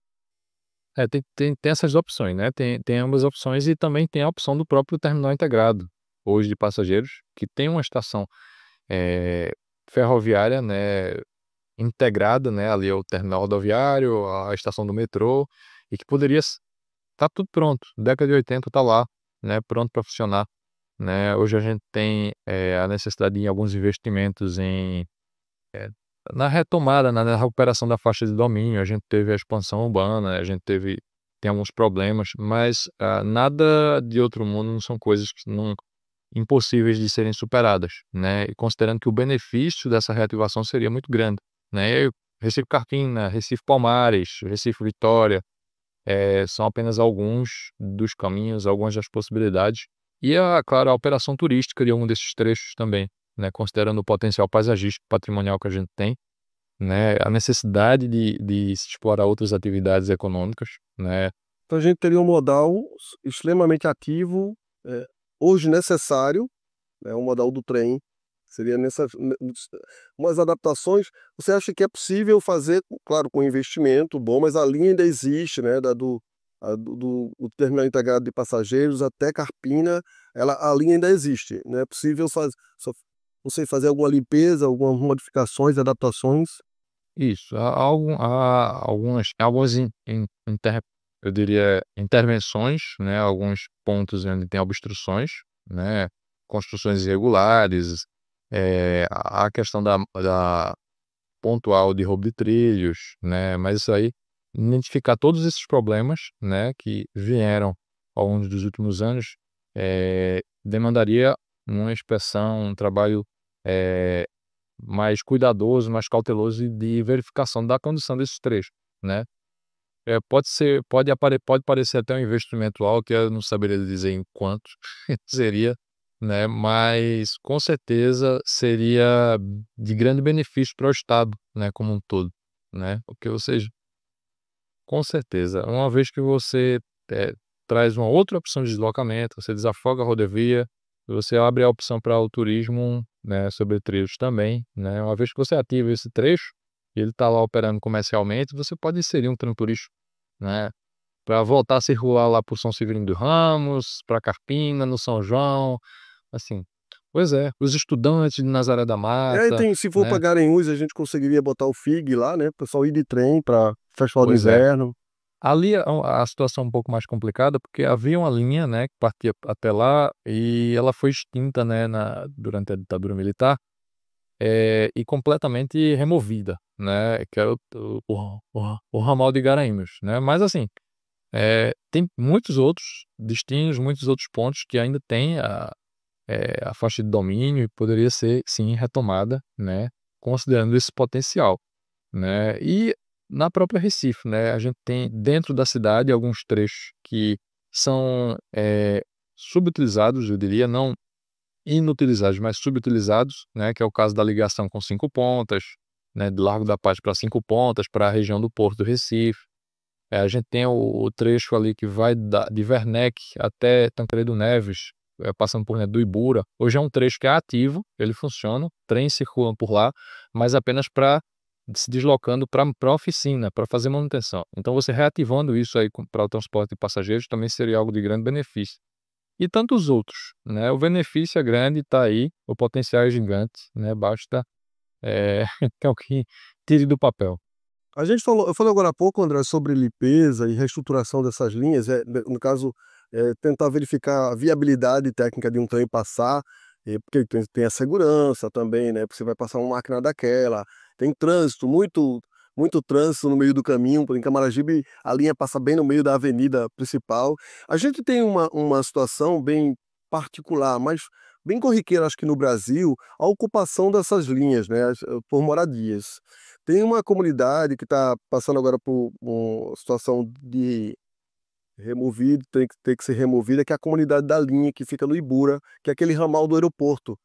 Tem essas opções, né, tem ambas opções e também tem a opção do próprio terminal integrado, hoje de passageiros, que tem uma estação, eh, ferroviária, né, integrada, né, ali ao terminal rodoviário, à estação do metrô, e que poderia tá tudo pronto, década de 80 tá lá, né, pronto para funcionar, né. Hoje a gente tem, a necessidade em alguns investimentos na retomada, na recuperação da faixa de domínio, a gente teve a expansão urbana, a gente tem alguns problemas, mas, nada de outro mundo, não são coisas que não impossíveis de serem superadas, né, e considerando que o benefício dessa reativação seria muito grande, né. Recife Carpina, Recife Palmares, Recife Vitória, são apenas alguns dos caminhos, algumas das possibilidades. E claro, a operação turística de algum desses trechos também, né, considerando o potencial paisagístico, patrimonial que a gente tem, né, a necessidade de se explorar outras atividades econômicas, né. Então a gente teria um modal extremamente ativo, hoje necessário, né, o modal do trem, seria umas adaptações. Você acha que é possível fazer, claro, com investimento bom, mas a linha ainda existe, né, do terminal integrado de passageiros até Carpina, a linha ainda existe, né? É possível não sei, fazer alguma limpeza, algumas modificações, adaptações? Isso, há algumas eu diria, intervenções, né, alguns pontos onde tem obstruções, né, construções irregulares, a questão da pontual de roubo de trilhos, né, mas isso aí, identificar todos esses problemas, né, que vieram ao longo dos últimos anos, demandaria uma inspeção, um trabalho, eh mais cuidadoso, mais cauteloso e de verificação da condição desses trechos, né. Pode parecer até um investimento alto, eu não saberia dizer em quanto seria, né, mas com certeza seria de grande benefício para o estado, né, como um todo, né. Porque ou seja, com certeza, uma vez que você, traz uma outra opção de deslocamento, você desafoga a rodovia, você abre a opção para o turismo, né, sobre trilhos também, né, uma vez que você ativa esse trecho, e ele está lá operando comercialmente, você pode inserir um trem turístico, né, para voltar a circular lá por São Severino dos Ramos, para Carpina, no São João, assim. Pois é, os estudantes de Nazaré da E aí Mata, tem, se for né. para Garanhuns, a gente conseguiria botar o FIG lá, né, o pessoal ir de trem para Festival do Pois é. Inverno. Ali a situação é um pouco mais complicada, porque havia uma linha, né, que partia até lá e ela foi extinta, né, durante a ditadura militar, e completamente removida, né, que era o ramal de Garanhuns, né. Mas assim, tem muitos outros destinos, muitos outros pontos que ainda tem a faixa de domínio e poderia ser sim retomada, né, considerando esse potencial, né. E na própria Recife, né, a gente tem dentro da cidade alguns trechos que são, subutilizados, eu diria, não inutilizados, mas subutilizados, né, que é o caso da ligação com Cinco Pontas, né, do Largo da Paz para Cinco Pontas, para a região do Porto do Recife. A gente tem o trecho ali que vai de Werneck até Tancredo Neves, passando por dentro do Ibura. Hoje é um trecho que é ativo, ele funciona, trens circulam por lá, mas apenas para se deslocando para a oficina, para fazer manutenção. Então você reativando isso aí para o transporte de passageiros também seria algo de grande benefício, e tantos outros, né? O benefício é grande, está aí, o potencial é gigante, né? Basta que alguém tire do papel. Eu falei agora há pouco, André, sobre limpeza e reestruturação dessas linhas, no caso, tentar verificar a viabilidade técnica de um trem passar, porque tem a segurança também, né? Porque você vai passar uma máquina daquela, tem trânsito, muito trânsito no meio do caminho, em Camaragibe a linha passa bem no meio da avenida principal. A gente tem uma situação bem particular, mas bem corriqueira, acho que no Brasil, a ocupação dessas linhas, né, por moradias. Tem uma comunidade que está passando agora por uma situação de removido, tem que ser removida, que é a comunidade da linha que fica no Ibura, que é aquele ramal do aeroporto.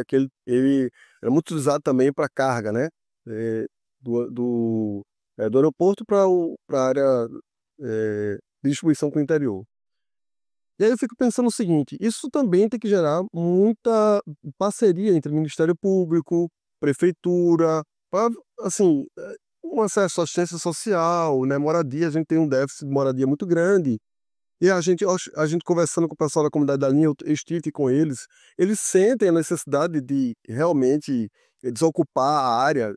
Que ele é muito usado também para carga, né? É, do aeroporto para a área de distribuição para o interior. E aí eu fico pensando o seguinte, isso também tem que gerar muita parceria entre Ministério Público, Prefeitura, para, assim, um acesso à assistência social, né, moradia, a gente tem um déficit de moradia muito grande. E a gente conversando com o pessoal da comunidade da linha, eu estive com eles sentem a necessidade de realmente desocupar a área,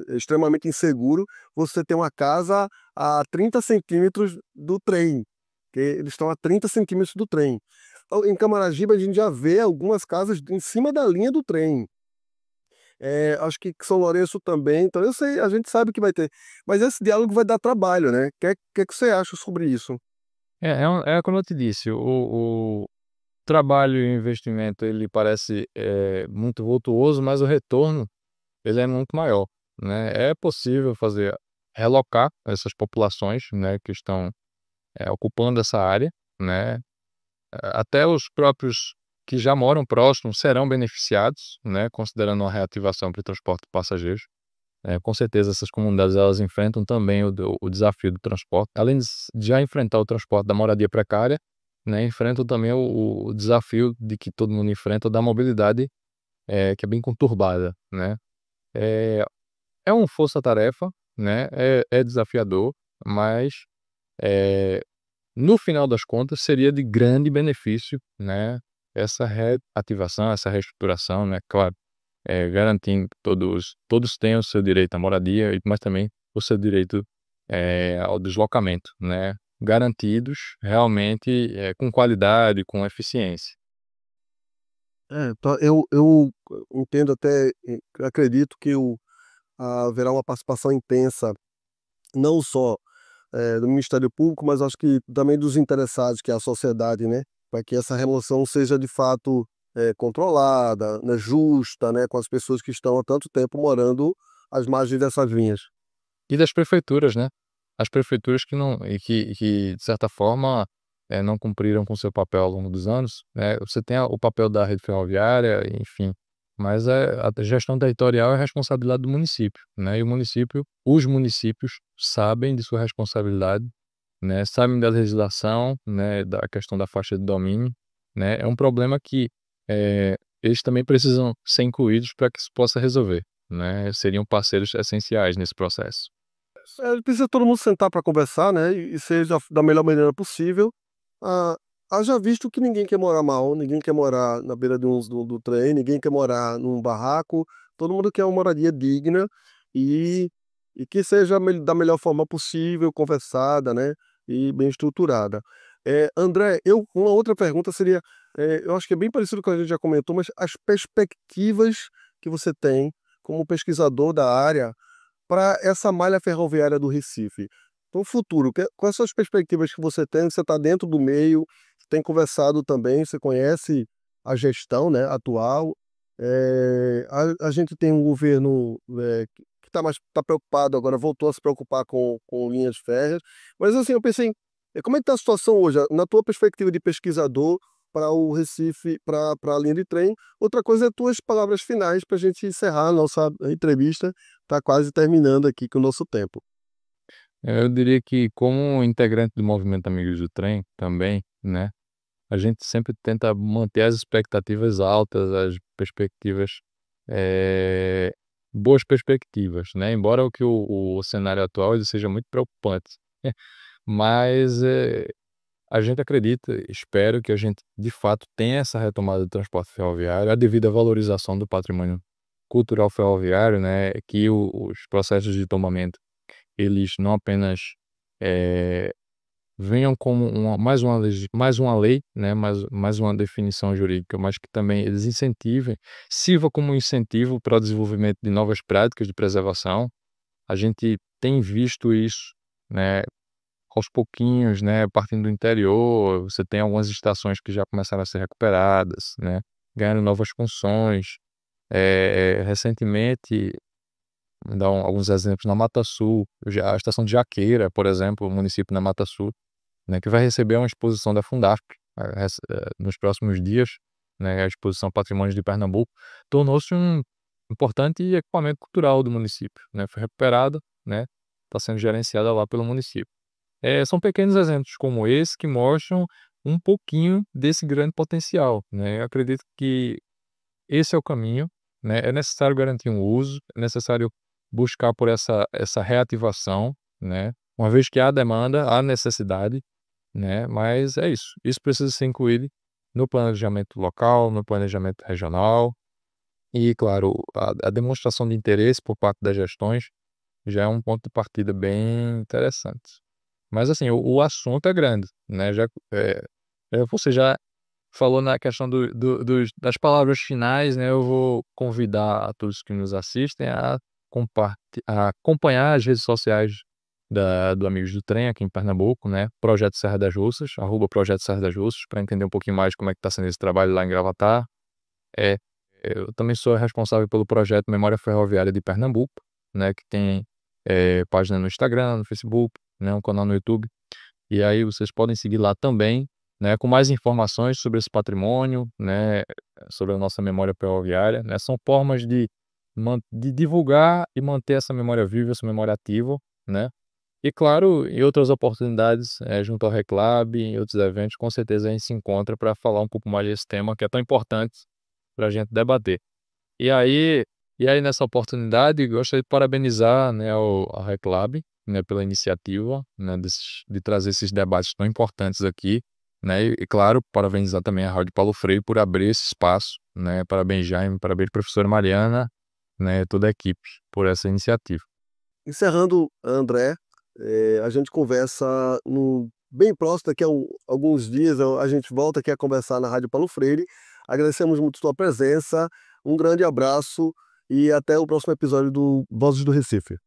é extremamente inseguro você ter uma casa a 30 centímetros do trem, que eles estão a 30 centímetros do trem. Então, em Camaragibe, a gente já vê algumas casas em cima da linha do trem. Acho que São Lourenço também, então eu sei, a gente sabe que vai ter. Mas esse diálogo vai dar trabalho, né? O que você acha sobre isso? É como eu te disse, o trabalho e o investimento ele parece, muito vultuoso, mas o retorno ele é muito maior, né. É possível relocar essas populações, né, que estão, ocupando essa área, né. Até os próprios que já moram próximos serão beneficiados, né, considerando uma reativação para o transporte de passageiros. Com certeza essas comunidades elas enfrentam também o desafio do transporte, além de já enfrentar o transporte da moradia precária, né, enfrentam também o desafio de que todo mundo enfrenta da mobilidade, que é bem conturbada, né. É é um força-tarefa, né, é desafiador, mas, eh, no final das contas seria de grande benefício, né, essa reativação, essa reestruturação, né, claro, garantindo que todos tenham o seu direito à moradia, mas também o seu direito, ao deslocamento, né, garantidos realmente, com qualidade, com eficiência. Eu entendo até, acredito que haverá uma participação intensa, não só do Ministério Público, mas acho que também dos interessados, que é a sociedade, né? Para que essa remoção seja de fato controlada, né, justa, né, com as pessoas que estão há tanto tempo morando às margens dessas linhas. E das prefeituras, né, as prefeituras que não de certa forma, não cumpriram com seu papel ao longo dos anos, né, você tem o papel da rede ferroviária, enfim, mas, a gestão territorial é responsabilidade do município, né, e os municípios sabem de sua responsabilidade, né, sabem da legislação, né, da questão da faixa de domínio, né, é um problema que, eles também precisam ser incluídos para que isso possa resolver, né, seriam parceiros essenciais nesse processo. Precisa todo mundo sentar para conversar, né, e seja da melhor maneira possível. Ah, Haja visto que ninguém quer morar mal, ninguém quer morar na beira do trem, ninguém quer morar num barraco, todo mundo quer uma moradia digna e, e que seja da melhor forma possível, conversada, né, e bem estruturada. André, uma outra pergunta seria, eu acho que é bem parecido com o que a gente já comentou, mas as perspectivas que você tem como pesquisador da área para essa malha ferroviária do Recife. Para o futuro, quais são as perspectivas que você tem? Você está dentro do meio, tem conversado também, você conhece a gestão, né, atual. A gente tem um governo que tá preocupado agora, voltou a se preocupar com linhas férreas. Mas assim, eu pensei, como é que está a situação hoje, na tua perspectiva de pesquisador, para o Recife, para a linha de trem? Outra coisa é tuas palavras finais para a gente encerrar a nossa entrevista. Está quase terminando aqui com o nosso tempo. Eu diria que como integrante do movimento Amigos do Trem também, né, a gente sempre tenta manter as expectativas altas, as perspectivas, eh, boas perspectivas, né, embora o cenário atual ele seja muito preocupante, mas, a gente acredita, espero que a gente de fato tenha essa retomada do transporte ferroviário, a devida valorização do patrimônio cultural ferroviário, né, que os processos de tombamento, eles não apenas eh, venham como mais uma lei, né, mais uma definição jurídica, mas que também eles incentivem, sirva como incentivo para o desenvolvimento de novas práticas de preservação. A gente tem visto isso, né, aos pouquinhos, né, partindo do interior, você tem algumas estações que já começaram a ser recuperadas, né, ganhando novas funções. Recentemente, vou dar alguns exemplos, na Mata Sul, a estação de Jaqueira, por exemplo, o município na Mata Sul, né, que vai receber uma exposição da Fundafc nos próximos dias, né, a exposição Patrimônios de Pernambuco, tornou-se um importante equipamento cultural do município, né, foi recuperada, né, está sendo gerenciada lá pelo município. São pequenos exemplos como esse que mostram um pouquinho desse grande potencial, né, eu acredito que esse é o caminho, né, é necessário garantir um uso, é necessário buscar por essa reativação, né, uma vez que há demanda, há necessidade, né, mas é isso. Isso precisa ser incluído no planejamento local, no planejamento regional e, claro, a demonstração de interesse por parte das gestões já é um ponto de partida bem interessante. Mas, assim, o assunto é grande, né, você já falou na questão das palavras finais, né, eu vou convidar a todos que nos assistem a acompanhar as redes sociais do Amigos do Trem aqui em Pernambuco, né, Projeto Serra das Russas, @Projeto Serra das Russas, para entender um pouquinho mais como é que está sendo esse trabalho lá em Gravatar. É, eu também sou responsável pelo projeto Memória Ferroviária de Pernambuco, né, que tem página no Instagram, no Facebook, né, um canal no YouTube, e aí vocês podem seguir lá também, né, com mais informações sobre esse patrimônio, né, sobre a nossa memória ferroviária, né, são formas de divulgar e manter essa memória viva, essa memória ativa, né, e claro, em outras oportunidades, junto ao Reclab, em outros eventos, com certeza a gente se encontra para falar um pouco mais desse tema que é tão importante para a gente debater. E aí nessa oportunidade, gostaria de parabenizar, né, a Reclab, né, pela iniciativa, né, de trazer esses debates tão importantes aqui, né, e claro, parabenizar também a Rádio Paulo Freire por abrir esse espaço, né, parabéns Jaime, parabéns professora Mariana, né, toda a equipe por essa iniciativa. Encerrando, André, a gente conversa bem próximo, daqui a alguns dias a gente volta aqui a conversar na Rádio Paulo Freire. Agradecemos muito a sua presença, um grande abraço e até o próximo episódio do Vozes do Recife.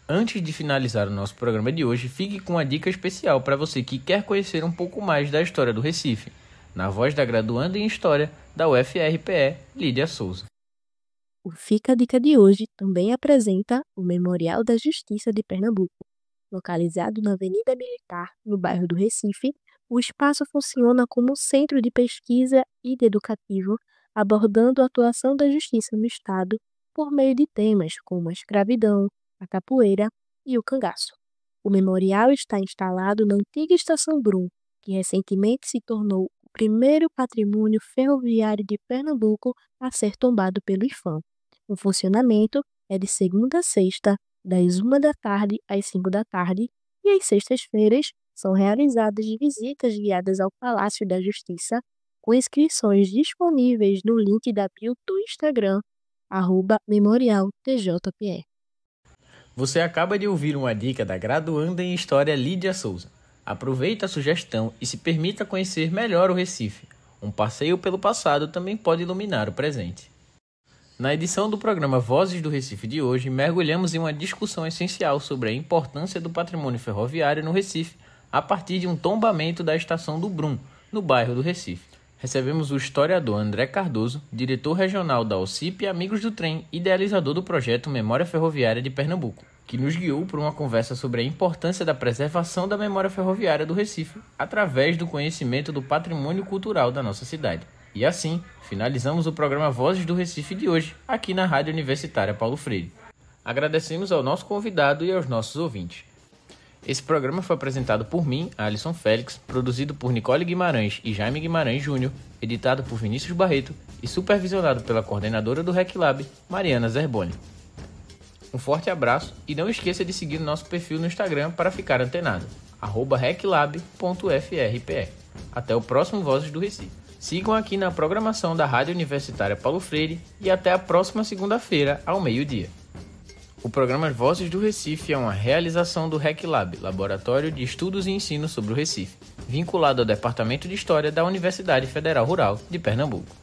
Antes de finalizar o nosso programa de hoje, fique com uma dica especial para você que quer conhecer um pouco mais da história do Recife, na voz da graduanda em História da UFRPE, Lídia Souza. O Fica a Dica de hoje também apresenta o Memorial da Justiça de Pernambuco. Localizado na Avenida Militar, no bairro do Recife, o espaço funciona como centro de pesquisa e de educativo, abordando a atuação da justiça no Estado por meio de temas como a escravidão, a capoeira e o cangaço. O memorial está instalado na antiga Estação Brum, que recentemente se tornou o primeiro patrimônio ferroviário de Pernambuco a ser tombado pelo IPHAN. O funcionamento é de segunda a sexta, das 1 da tarde às 5 da tarde, e às sextas-feiras são realizadas visitas guiadas ao Palácio da Justiça, com inscrições disponíveis no link da bio do Instagram, @memorialtjpe. Você acaba de ouvir uma dica da graduanda em História Lídia Souza. Aproveite a sugestão e se permita conhecer melhor o Recife. Um passeio pelo passado também pode iluminar o presente. Na edição do programa Vozes do Recife de hoje, mergulhamos em uma discussão essencial sobre a importância do patrimônio ferroviário no Recife, a partir de um tombamento da estação do Brum, no bairro do Recife. Recebemos o historiador André Cardoso, diretor regional da OCIP Amigos do Trem, idealizador do projeto Memória Ferroviária de Pernambuco, que nos guiou por uma conversa sobre a importância da preservação da memória ferroviária do Recife, através do conhecimento do patrimônio cultural da nossa cidade. E assim, finalizamos o programa Vozes do Recife de hoje, aqui na Rádio Universitária Paulo Freire. Agradecemos ao nosso convidado e aos nossos ouvintes. Esse programa foi apresentado por mim, Alisson Félix, produzido por Nicole Guimarães e Jaime Guimarães Júnior, editado por Vinícius Barreto e supervisionado pela coordenadora do RecLab, Mariana Zerboni. Um forte abraço e não esqueça de seguir o nosso perfil no Instagram para ficar antenado, @reclab.frpe. Até o próximo Vozes do Recife. Sigam aqui na programação da Rádio Universitária Paulo Freire e até a próxima segunda-feira, ao meio-dia. O programa Vozes do Recife é uma realização do RecLab, Laboratório de Estudos e Ensino sobre o Recife, vinculado ao Departamento de História da Universidade Federal Rural de Pernambuco.